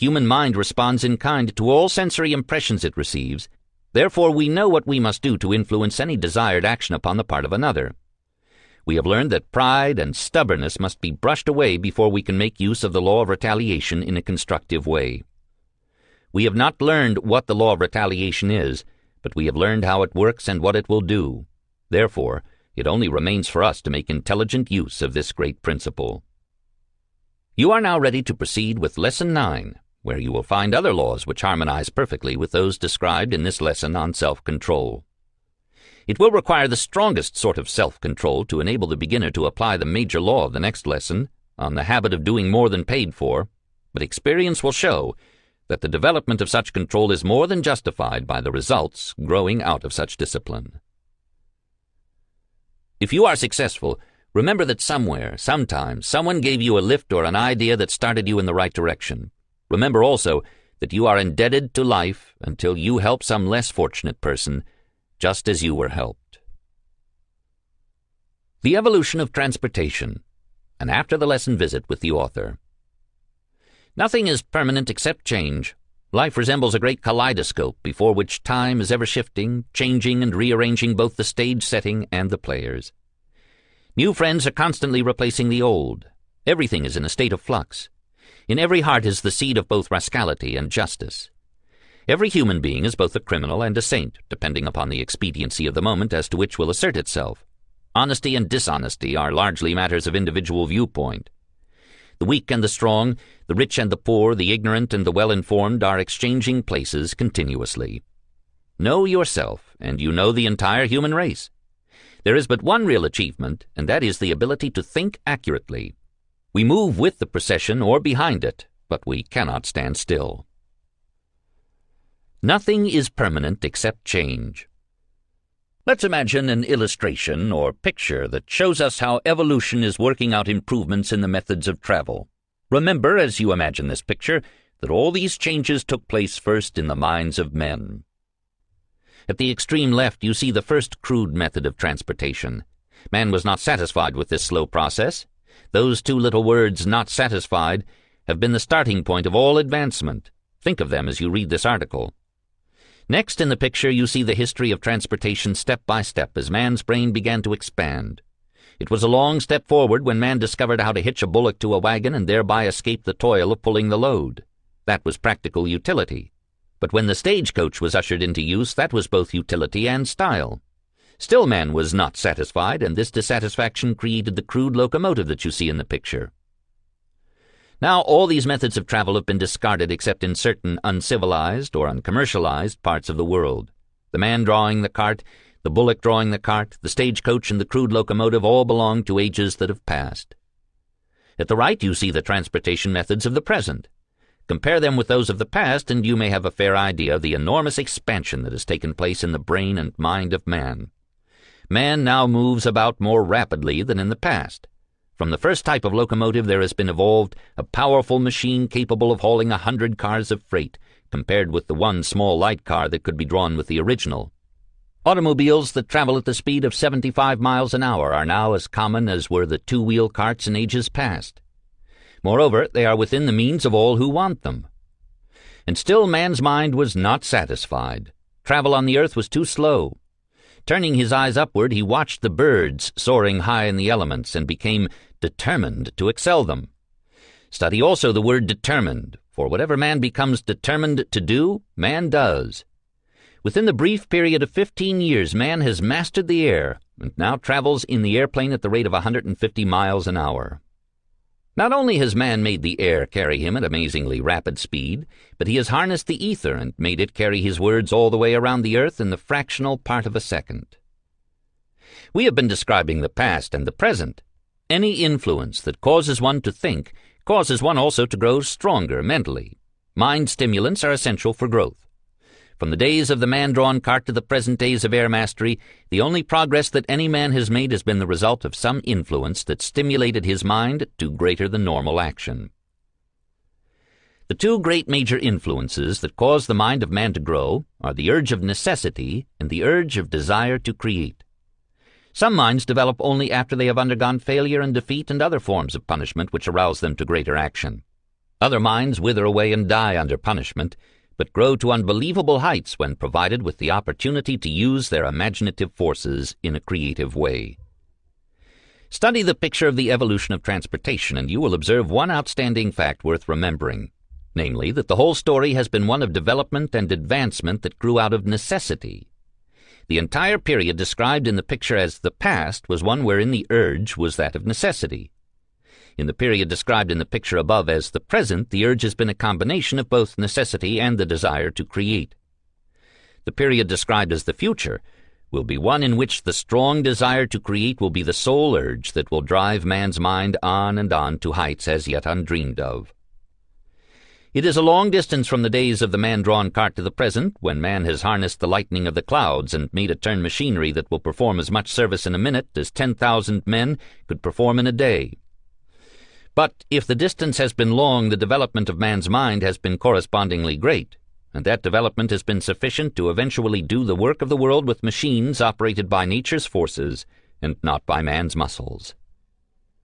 Human mind responds in kind to all sensory impressions it receives. Therefore, we know what we must do to influence any desired action upon the part of another. We have learned that pride and stubbornness must be brushed away before we can make use of the law of retaliation in a constructive way. We have not learned what the law of retaliation is, but we have learned how it works and what it will do. Therefore, it only remains for us to make intelligent use of this great principle. You are now ready to proceed with Lesson 9, where you will find other laws which harmonize perfectly with those described in this lesson on self-control. It will require the strongest sort of self-control to enable the beginner to apply the major law of the next lesson on the habit of doing more than paid for, but experience will show that the development of such control is more than justified by the results growing out of such discipline. If you are successful, remember that somewhere, sometime, someone gave you a lift or an idea that started you in the right direction. Remember also that you are indebted to life until you help some less fortunate person, just as you were helped. The Evolution of Transportation, an after-the-lesson visit with the author. Nothing is permanent except change. Life resembles a great kaleidoscope before which time is ever shifting, changing and rearranging both the stage setting and the players. New friends are constantly replacing the old. Everything is in a state of flux. In every heart is the seed of both rascality and justice. Every human being is both a criminal and a saint, depending upon the expediency of the moment as to which will assert itself. Honesty and dishonesty are largely matters of individual viewpoint. The weak and the strong, the rich and the poor, the ignorant and the well-informed are exchanging places continuously. Know yourself, and you know the entire human race. There is but one real achievement, and that is the ability to think accurately. We move with the procession or behind it, but we cannot stand still. Nothing is permanent except change. Let's imagine an illustration or picture that shows us how evolution is working out improvements in the methods of travel. Remember, as you imagine this picture, that all these changes took place first in the minds of men. At the extreme left, you see the first crude method of transportation. Man was not satisfied with this slow process. Those two little words, "not satisfied," have been the starting point of all advancement. Think of them as you read this article. Next in the picture you see the history of transportation step by step as man's brain began to expand. It was a long step forward when man discovered how to hitch a bullock to a wagon and thereby escape the toil of pulling the load. That was practical utility. But when the stagecoach was ushered into use, that was both utility and style. Still man was not satisfied, and this dissatisfaction created the crude locomotive that you see in the picture. Now all these methods of travel have been discarded except in certain uncivilized or uncommercialized parts of the world. The man drawing the cart, the bullock drawing the cart, the stagecoach and the crude locomotive all belong to ages that have passed. At the right you see the transportation methods of the present. Compare them with those of the past, and you may have a fair idea of the enormous expansion that has taken place in the brain and mind of man. Man now moves about more rapidly than in the past. From the first type of locomotive there has been evolved a powerful machine capable of hauling 100 cars of freight, compared with the one small light car that could be drawn with the original. Automobiles that travel at the speed of 75 miles an hour are now as common as were the two-wheel carts in ages past. Moreover, they are within the means of all who want them. And still man's mind was not satisfied. Travel on the earth was too slow. Turning his eyes upward, he watched the birds soaring high in the elements and became determined to excel them. Study also the word determined, for whatever man becomes determined to do, man does. Within the brief period of 15 years, man has mastered the air and now travels in the airplane at the rate of 150 miles an hour. Not only has man made the air carry him at amazingly rapid speed, but he has harnessed the ether and made it carry his words all the way around the earth in the fractional part of a second. We have been describing the past and the present. Any influence that causes one to think causes one also to grow stronger mentally. Mind stimulants are essential for growth. From the days of the man-drawn cart to the present days of air mastery, the only progress that any man has made has been the result of some influence that stimulated his mind to greater than normal action. The two great major influences that cause the mind of man to grow are the urge of necessity and the urge of desire to create. Some minds develop only after they have undergone failure and defeat and other forms of punishment which arouse them to greater action. Other minds wither away and die under punishment, but grow to unbelievable heights when provided with the opportunity to use their imaginative forces in a creative way. Study the picture of the evolution of transportation, and you will observe one outstanding fact worth remembering, namely that the whole story has been one of development and advancement that grew out of necessity. The entire period described in the picture as the past was one wherein the urge was that of necessity. In the period described in the picture above as the present, the urge has been a combination of both necessity and the desire to create. The period described as the future will be one in which the strong desire to create will be the sole urge that will drive man's mind on and on to heights as yet undreamed of. It is a long distance from the days of the man-drawn cart to the present, when man has harnessed the lightning of the clouds and made it turn machinery that will perform as much service in a minute as 10,000 men could perform in a day. But if the distance has been long, the development of man's mind has been correspondingly great, and that development has been sufficient to eventually do the work of the world with machines operated by nature's forces and not by man's muscles.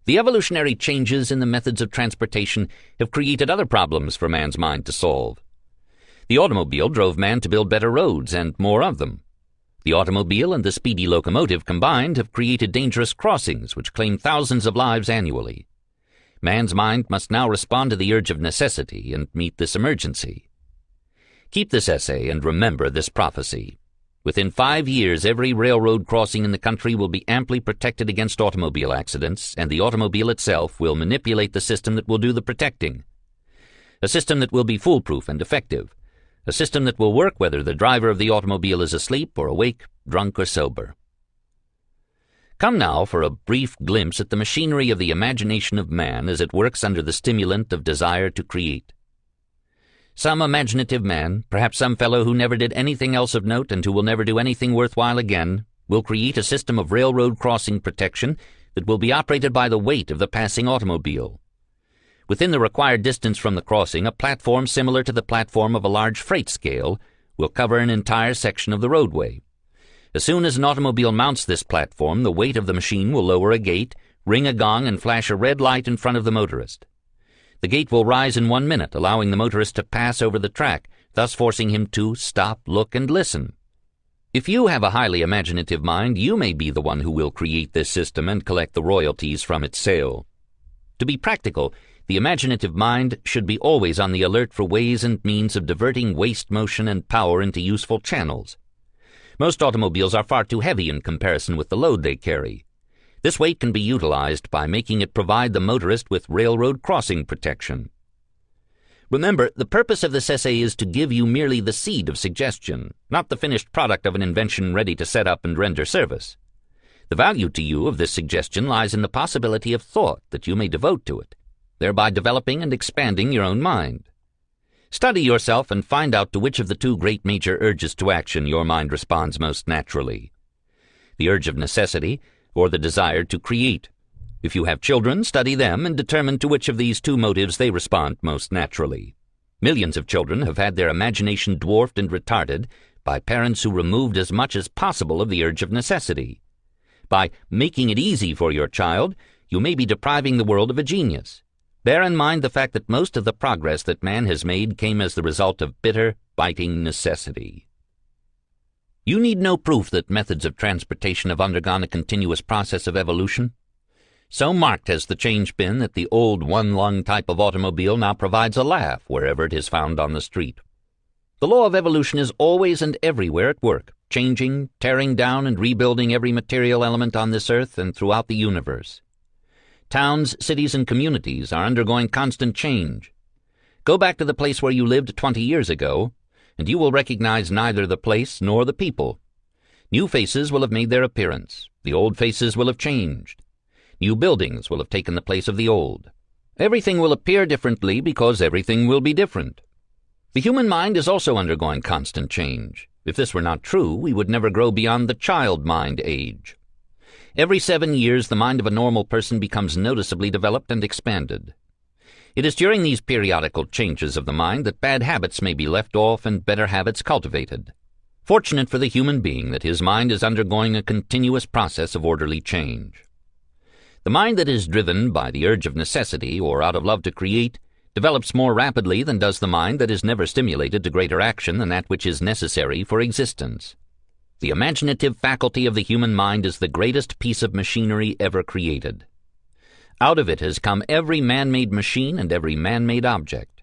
The evolutionary changes in the methods of transportation have created other problems for man's mind to solve. The automobile drove man to build better roads and more of them. The automobile and the speedy locomotive combined have created dangerous crossings which claim thousands of lives annually. Man's mind must now respond to the urge of necessity and meet this emergency. Keep this essay and remember this prophecy. Within 5 years, every railroad crossing in the country will be amply protected against automobile accidents, and the automobile itself will manipulate the system that will do the protecting. A system that will be foolproof and effective. A system that will work whether the driver of the automobile is asleep or awake, drunk or sober. Come now for a brief glimpse at the machinery of the imagination of man as it works under the stimulant of desire to create. Some imaginative man, perhaps some fellow who never did anything else of note and who will never do anything worthwhile again, will create a system of railroad crossing protection that will be operated by the weight of the passing automobile. Within the required distance from the crossing, a platform similar to the platform of a large freight scale will cover an entire section of the roadway. As soon as an automobile mounts this platform, the weight of the machine will lower a gate, ring a gong, and flash a red light in front of the motorist. The gate will rise in 1 minute, allowing the motorist to pass over the track, thus forcing him to stop, look, and listen. If you have a highly imaginative mind, you may be the one who will create this system and collect the royalties from its sale. To be practical, the imaginative mind should be always on the alert for ways and means of diverting waste motion and power into useful channels. Most automobiles are far too heavy in comparison with the load they carry. This weight can be utilized by making it provide the motorist with railroad crossing protection. Remember, the purpose of this essay is to give you merely the seed of suggestion, not the finished product of an invention ready to set up and render service. The value to you of this suggestion lies in the possibility of thought that you may devote to it, thereby developing and expanding your own mind. Study yourself and find out to which of the two great major urges to action your mind responds most naturally: the urge of necessity or the desire to create. If you have children, study them and determine to which of these two motives they respond most naturally. Millions of children have had their imagination dwarfed and retarded by parents who removed as much as possible of the urge of necessity. By making it easy for your child, you may be depriving the world of a genius. Bear in mind the fact that most of the progress that man has made came as the result of bitter, biting necessity. You need no proof that methods of transportation have undergone a continuous process of evolution. So marked has the change been that the old one-lung type of automobile now provides a laugh wherever it is found on the street. The law of evolution is always and everywhere at work, changing, tearing down, and rebuilding every material element on this earth and throughout the universe. Towns, cities, and communities are undergoing constant change. Go back to the place where you lived 20 years ago, and you will recognize neither the place nor the people. New faces will have made their appearance. The old faces will have changed. New buildings will have taken the place of the old. Everything will appear differently because everything will be different. The human mind is also undergoing constant change. If this were not true, we would never grow beyond the child mind age. Every 7 years, the mind of a normal person becomes noticeably developed and expanded. It is during these periodical changes of the mind that bad habits may be left off and better habits cultivated. Fortunate for the human being that his mind is undergoing a continuous process of orderly change. The mind that is driven by the urge of necessity or out of love to create develops more rapidly than does the mind that is never stimulated to greater action than that which is necessary for existence. The imaginative faculty of the human mind is the greatest piece of machinery ever created. Out of it has come every man-made machine and every man-made object.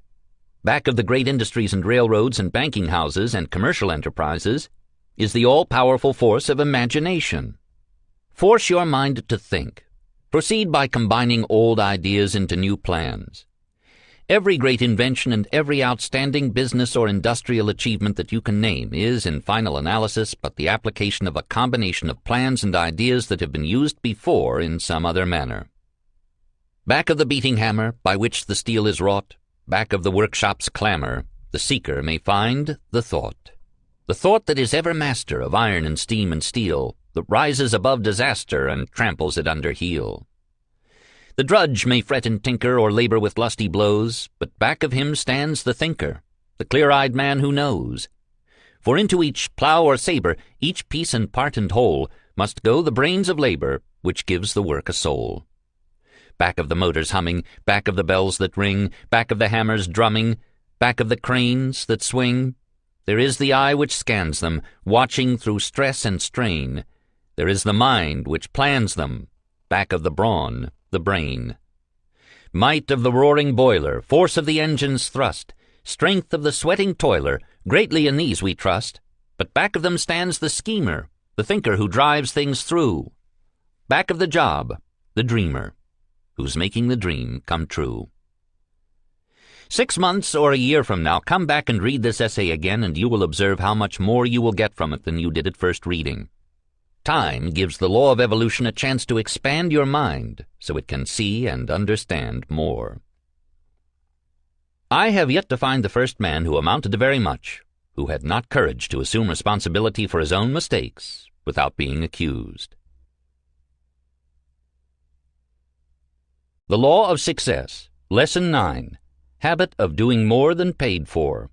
Back of the great industries and railroads and banking houses and commercial enterprises is the all-powerful force of imagination. Force your mind to think. Proceed by combining old ideas into new plans. Every great invention and every outstanding business or industrial achievement that you can name is, in final analysis, but the application of a combination of plans and ideas that have been used before in some other manner. Back of the beating hammer by which the steel is wrought, back of the workshop's clamor, the seeker may find the thought that is ever master of iron and steam and steel, that rises above disaster and tramples it under heel. The drudge may fret and tinker or labor with lusty blows, but back of him stands the thinker, the clear-eyed man who knows. For into each plough or sabre, each piece and part and whole, must go the brains of labor, which gives the work a soul. Back of the motors humming, back of the bells that ring, back of the hammers drumming, back of the cranes that swing, there is the eye which scans them, watching through stress and strain. There is the mind which plans them, back of the brawn, the brain. Might of the roaring boiler, force of the engine's thrust, strength of the sweating toiler, greatly in these we trust, but back of them stands the schemer, the thinker who drives things through. Back of the job, the dreamer, who's making the dream come true. 6 months or a year from now, come back and read this essay again, and you will observe how much more you will get from it than you did at first reading. Time gives the law of evolution a chance to expand your mind so it can see and understand more. I have yet to find the first man who amounted to very much, who had not courage to assume responsibility for his own mistakes without being accused. The Law of Success, Lesson 9, Habit of Doing More Than Paid For.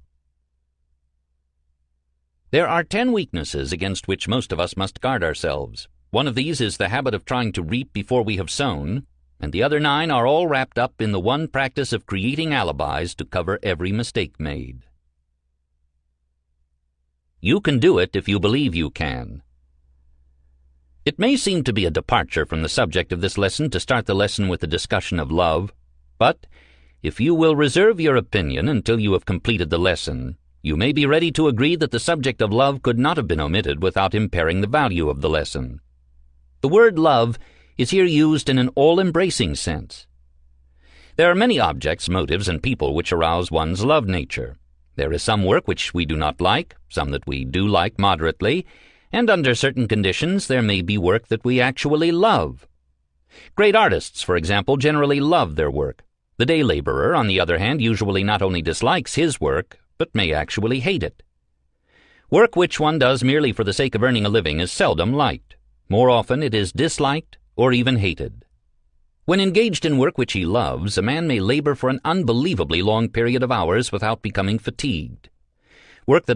There are 10 weaknesses against which most of us must guard ourselves. One of these is the habit of trying to reap before we have sown, and the other 9 are all wrapped up in the one practice of creating alibis to cover every mistake made. You can do it if you believe you can. It may seem to be a departure from the subject of this lesson to start the lesson with a discussion of love, but if you will reserve your opinion until you have completed the lesson, you may be ready to agree that the subject of love could not have been omitted without impairing the value of the lesson. The word love is here used in an all-embracing sense. There are many objects, motives, and people which arouse one's love nature. There is some work which we do not like, some that we do like moderately, and under certain conditions there may be work that we actually love. Great artists, for example, generally love their work. The day laborer, on the other hand, usually not only dislikes his work, but may actually hate it. Work which one does merely for the sake of earning a living is seldom liked. More often it is disliked or even hated. When engaged in work which he loves, a man may labor for an unbelievably long period of hours without becoming fatigued. Work that a